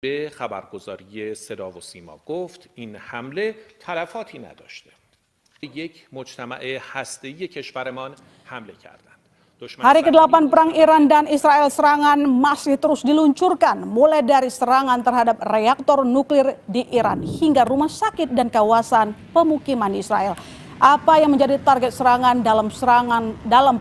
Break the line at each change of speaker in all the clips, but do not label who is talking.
به خبرگزاری صدا و سیما گفت این حمله تلفاتی نداشته. یک مجتمع هسته‌ای کشورمان حمله کردند.
Hari ke-8 perang Iran dan Israel, serangan masih terus diluncurkan, mulai dari serangan terhadap reaktor nuklir di Iran hingga rumah sakit dan kawasan pemukiman di Israel. Apa yang menjadi target serangan dalam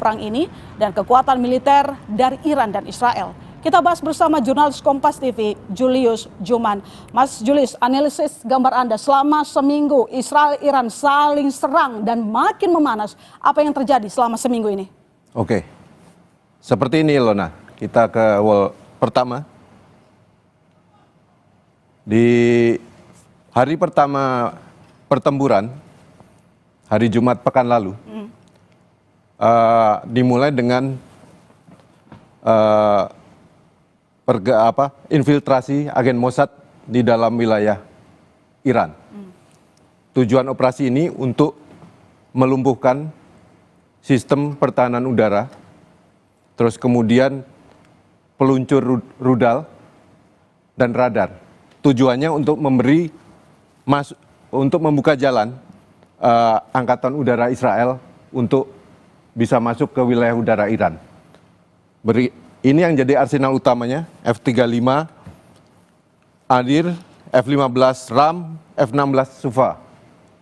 perang ini dan kekuatan militer dari Iran dan Israel? Kita bahas bersama jurnalis Kompas TV, Julius Juman. Mas Julius, analisis gambar Anda selama seminggu Israel-Iran saling serang dan makin memanas. Apa yang terjadi selama seminggu ini?
Oke, seperti ini Lona, kita ke wall pertama. Di hari pertama pertempuran, hari Jumat pekan lalu, dimulai dengan infiltrasi agen Mossad di dalam wilayah Iran. Tujuan operasi ini untuk melumpuhkan sistem pertahanan udara, terus kemudian peluncur rudal dan radar. Tujuannya untuk untuk membuka jalan angkatan udara Israel untuk bisa masuk ke wilayah udara Iran. Ini yang jadi arsenal utamanya, F-35, Adir, F-15 Ram, F-16 Sufa.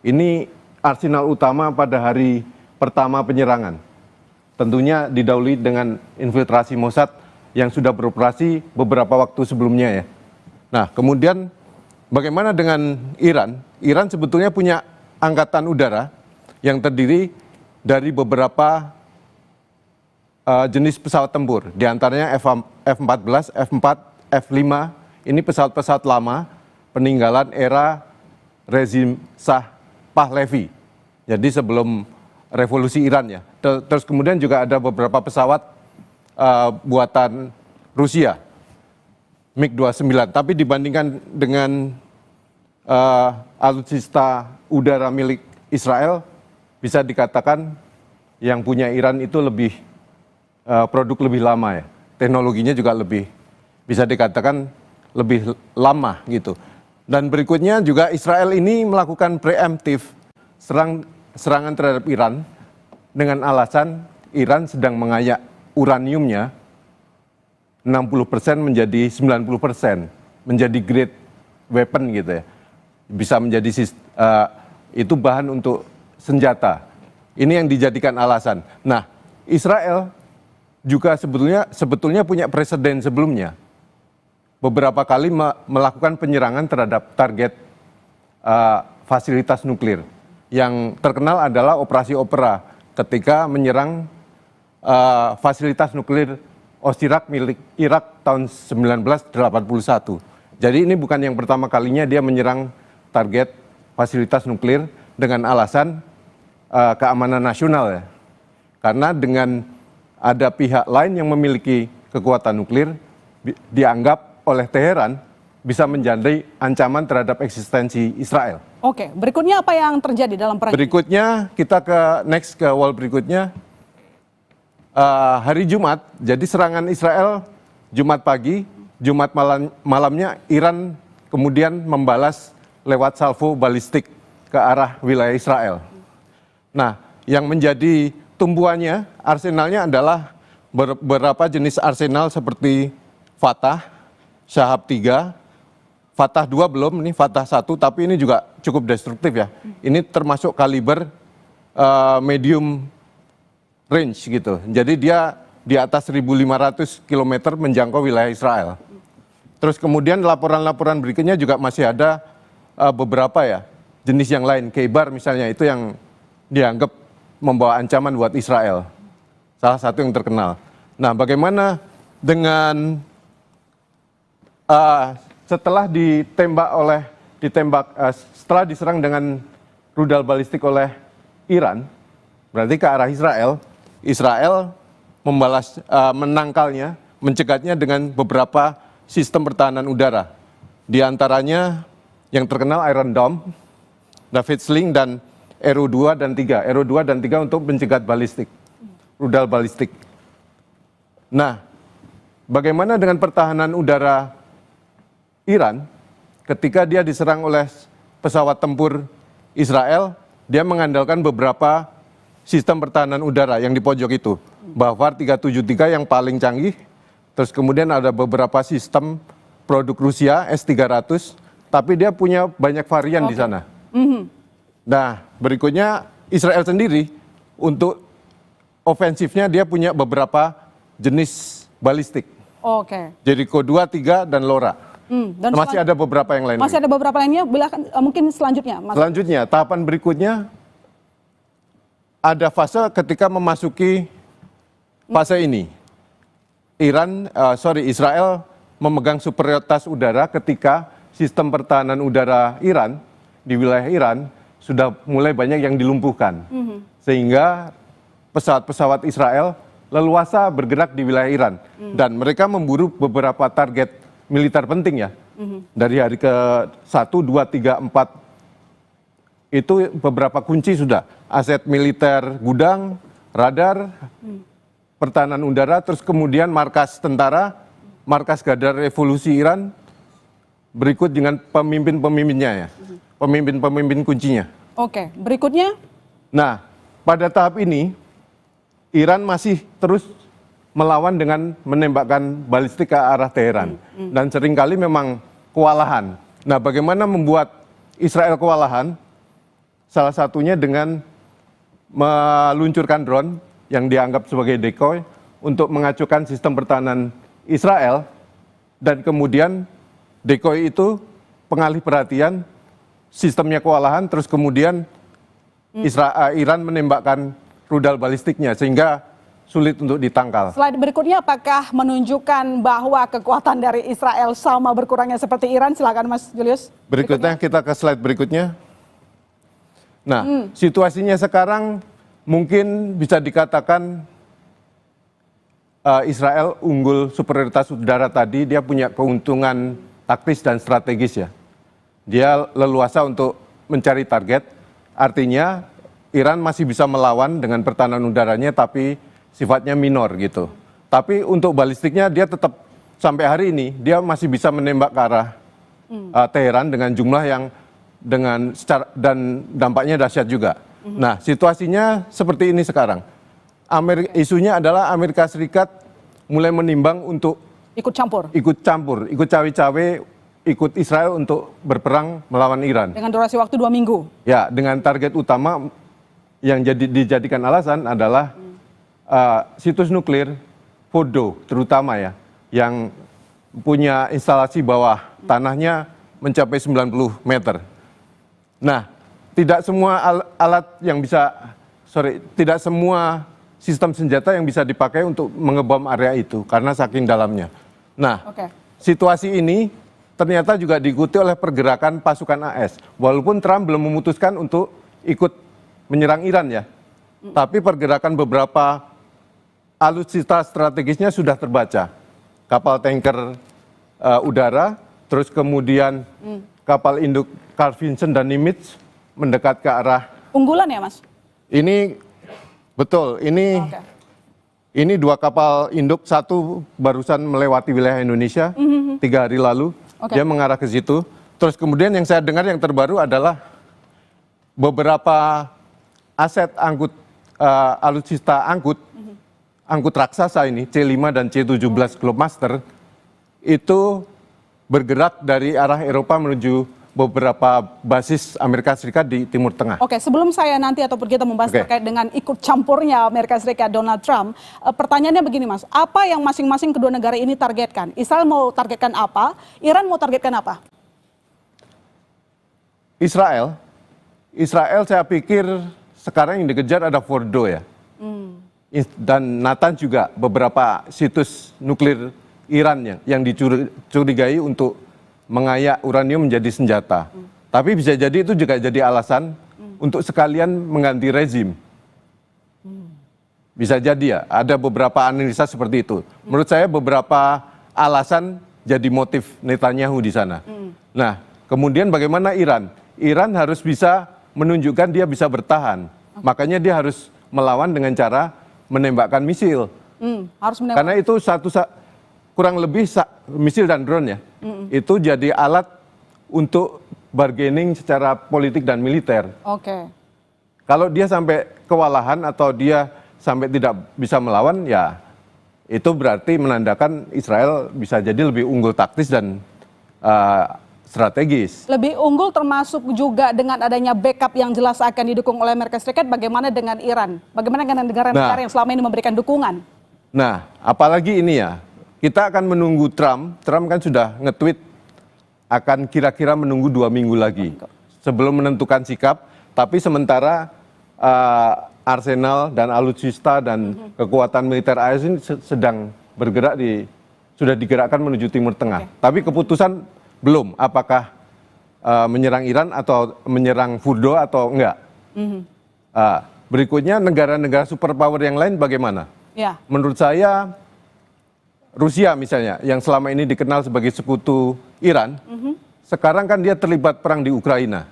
Ini arsenal utama pada hari pertama penyerangan. Tentunya didahului dengan infiltrasi Mossad yang sudah beroperasi beberapa waktu sebelumnya ya. Nah, kemudian bagaimana dengan Iran? Iran sebetulnya punya angkatan udara yang terdiri dari beberapa jenis pesawat tempur, diantaranya F-14, F-4, F-5, ini pesawat-pesawat lama peninggalan era rezim Shah Pahlavi. Jadi sebelum revolusi Iran ya. Terus kemudian juga ada beberapa pesawat buatan Rusia, MiG-29. Tapi dibandingkan dengan alutsista udara milik Israel, bisa dikatakan yang punya Iran itu produk lebih lama ya, teknologinya juga bisa dikatakan lebih lama gitu. Dan berikutnya juga Israel ini melakukan preemptif serangan terhadap Iran dengan alasan Iran sedang mengayak uraniumnya 60% menjadi 90%, menjadi great weapon gitu ya. Bisa menjadi itu bahan untuk senjata. Ini yang dijadikan alasan. Nah, Israel juga sebetulnya punya presiden sebelumnya. Beberapa kali melakukan penyerangan terhadap target fasilitas nuklir. Yang terkenal adalah Operasi Opera ketika menyerang fasilitas nuklir Osirak milik Irak tahun 1981. Jadi ini bukan yang pertama kalinya dia menyerang target fasilitas nuklir dengan alasan keamanan nasional ya. Karena dengan ada pihak lain yang memiliki kekuatan nuklir dianggap oleh Teheran bisa menjadi ancaman terhadap eksistensi Israel.
Oke, berikutnya apa yang terjadi dalam perang?
Berikutnya kita ke wall berikutnya. Hari Jumat, jadi serangan Israel Jumat pagi, Jumat malamnya Iran kemudian membalas lewat salvo balistik ke arah wilayah Israel. Nah, yang menjadi tumbuhannya, arsenalnya adalah beberapa jenis arsenal seperti Fatah, Shahab 3, Fatah 2 belum, ini Fatah 1, tapi ini juga cukup destruktif ya. Ini termasuk kaliber medium range gitu. Jadi dia di atas 1.500 km menjangkau wilayah Israel. Terus kemudian laporan-laporan berikutnya juga masih ada beberapa ya jenis yang lain, Khaybar misalnya, itu yang dianggap membawa ancaman buat Israel. Salah satu yang terkenal. Nah, bagaimana dengan setelah setelah diserang dengan rudal balistik oleh Iran, berarti ke arah Israel. Israel membalas, menangkalnya, mencegatnya dengan beberapa sistem pertahanan udara. Di antaranya yang terkenal Iron Dome, David Sling, dan Arrow 2 dan 3. Arrow 2 dan 3 untuk mencegat balistik, rudal balistik. Nah, bagaimana dengan pertahanan udara Iran ketika dia diserang oleh pesawat tempur Israel, dia mengandalkan beberapa sistem pertahanan udara yang di pojok itu. Bafar 373 yang paling canggih, terus kemudian ada beberapa sistem produk Rusia S-300, tapi dia punya banyak varian di sana. Nah, berikutnya Israel sendiri untuk ofensifnya dia punya beberapa jenis balistik.
Oke.
Jericho 2, 3, dan LoRa.
Dan
Masih ada beberapa yang lain.
masih ada beberapa lainnya, mungkin selanjutnya, Mas.
Selanjutnya, tahapan berikutnya ada fase ketika memasuki fase ini. Israel memegang superioritas udara ketika sistem pertahanan udara Iran di wilayah Iran sudah mulai banyak yang dilumpuhkan. Sehingga pesawat-pesawat Israel leluasa bergerak di wilayah Iran. Dan mereka memburu beberapa target militer penting ya. Dari hari ke-1, 2, 3, 4 itu beberapa kunci sudah. Aset militer gudang, radar, pertahanan udara, terus kemudian markas tentara, markas Garda Revolusi Iran, berikut dengan pemimpin-pemimpinnya ya. Pemimpin-pemimpin kuncinya.
Oke, berikutnya?
Nah, pada tahap ini Iran masih terus melawan dengan menembakkan balistik ke arah Teheran. Dan seringkali memang kewalahan. Nah, bagaimana membuat Israel kewalahan? Salah satunya dengan meluncurkan drone yang dianggap sebagai decoy untuk mengacukan sistem pertahanan Israel. Dan kemudian decoy itu pengalih perhatian, sistemnya kewalahan, terus kemudian Iran menembakkan rudal balistiknya sehingga sulit untuk ditangkal.
Slide berikutnya apakah menunjukkan bahwa kekuatan dari Israel sama berkurangnya seperti Iran? Silakan Mas Julius.
Berikutnya kita ke slide berikutnya. Nah, situasinya sekarang mungkin bisa dikatakan Israel unggul superioritas udara tadi, dia punya keuntungan taktis dan strategis ya. Dia leluasa untuk mencari target, artinya Iran masih bisa melawan dengan pertahanan udaranya tapi sifatnya minor gitu. Tapi untuk balistiknya dia tetap sampai hari ini dia masih bisa menembak ke arah Teheran dengan jumlah yang dan dampaknya dahsyat juga. Nah, situasinya seperti ini sekarang. Isunya adalah Amerika Serikat mulai menimbang untuk ikut cawe-cawe, ikut Israel untuk berperang melawan Iran.
Dengan durasi waktu 2 minggu.
Ya, dengan target utama yang dijadikan alasan adalah situs nuklir Fordo terutama ya, yang punya instalasi bawah tanahnya mencapai 90 meter. Nah, tidak semua tidak semua sistem senjata yang bisa dipakai untuk mengebom area itu karena saking dalamnya. Nah, situasi ini ternyata juga diikuti oleh pergerakan pasukan AS. Walaupun Trump belum memutuskan untuk ikut menyerang Iran ya, tapi pergerakan beberapa alutsista strategisnya sudah terbaca. Kapal tanker udara, terus kemudian kapal induk Carl Vinson dan Nimitz mendekat ke arah.
Unggulan ya Mas?
Ini betul, ini 2 kapal induk, satu barusan melewati wilayah Indonesia 3 hari lalu, dia mengarah ke situ. Terus kemudian yang saya dengar yang terbaru adalah beberapa aset alutsista angkut raksasa ini, C5 dan C17 Globemaster, itu bergerak dari arah Eropa menuju beberapa basis Amerika Serikat di Timur Tengah.
Oke, sebelum saya nanti ataupun kita membahas terkait dengan ikut campurnya Amerika Serikat Donald Trump, pertanyaannya begini Mas, apa yang masing-masing kedua negara ini targetkan? Israel mau targetkan apa? Iran mau targetkan apa?
Israel saya pikir sekarang yang dikejar ada Fordo ya. Dan Nathan juga beberapa situs nuklir Iran yang dicurigai untuk mengayak uranium menjadi senjata. Tapi bisa jadi itu juga jadi alasan untuk sekalian mengganti rezim. Bisa jadi ya, ada beberapa analisa seperti itu. Menurut saya beberapa alasan jadi motif Netanyahu di sana. Nah, kemudian bagaimana Iran? Iran harus bisa menunjukkan dia bisa bertahan. Makanya dia harus melawan dengan cara menembakkan misil. Karena itu kurang lebih misil dan drone ya. itu jadi alat untuk bargaining secara politik dan militer.
Oke.
Kalau dia sampai kewalahan atau dia sampai tidak bisa melawan, ya itu berarti menandakan Israel bisa jadi lebih unggul taktis dan strategis.
Lebih unggul termasuk juga dengan adanya backup yang jelas akan didukung oleh Amerika Serikat. Bagaimana dengan Iran? Bagaimana dengan negara-negara yang selama ini memberikan dukungan?
Nah, apalagi ini ya, kita akan menunggu Trump. Trump kan sudah nge-tweet akan kira-kira menunggu 2 minggu lagi sebelum menentukan sikap. Tapi sementara arsenal dan alutsista dan kekuatan militer AS ini sedang bergerak sudah digerakkan menuju Timur Tengah. Tapi keputusan belum, apakah menyerang Iran atau menyerang Fordo atau enggak. Berikutnya negara-negara superpower yang lain bagaimana?
Ya.
Menurut saya Rusia misalnya yang selama ini dikenal sebagai sekutu Iran, sekarang kan dia terlibat perang di Ukraina.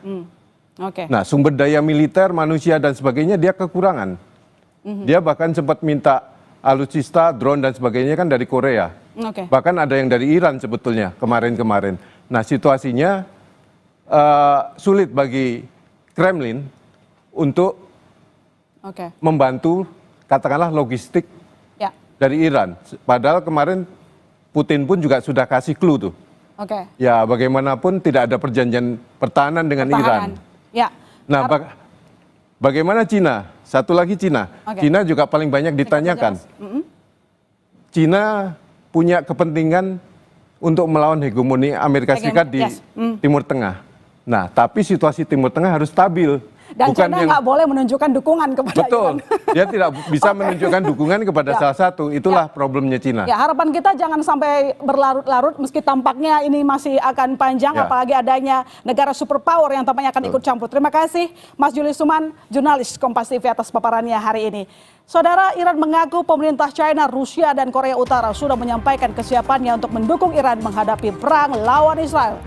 Oke.
Nah, sumber daya militer, manusia dan sebagainya dia kekurangan. Dia bahkan sempat minta alutsista, drone dan sebagainya kan dari Korea.
Oke.
Bahkan ada yang dari Iran sebetulnya kemarin-kemarin. Nah, situasinya sulit bagi Kremlin untuk membantu katakanlah logistik dari Iran. Padahal kemarin Putin pun juga sudah kasih clue tuh. Ya, bagaimanapun tidak ada perjanjian pertahanan dengan Iran.
Ya.
Nah, bagaimana Cina? Satu lagi Cina. Cina juga paling banyak ditanyakan. Cina punya kepentingan untuk melawan hegemoni Amerika Serikat di Timur Tengah. Nah, tapi situasi Timur Tengah harus stabil.
Dan China nggak boleh menunjukkan dukungan kepada
Iran. Betul, dia tidak bisa menunjukkan dukungan kepada salah satu. Itulah problemnya Cina.
Ya, harapan kita jangan sampai berlarut-larut meski tampaknya ini masih akan panjang, apalagi adanya negara superpower yang tampaknya akan ikut campur. Terima kasih Mas Julius Suman, jurnalis Kompas TV atas paparannya hari ini. Saudara, Iran mengaku pemerintah China, Rusia, dan Korea Utara sudah menyampaikan kesiapannya untuk mendukung Iran menghadapi perang lawan Israel.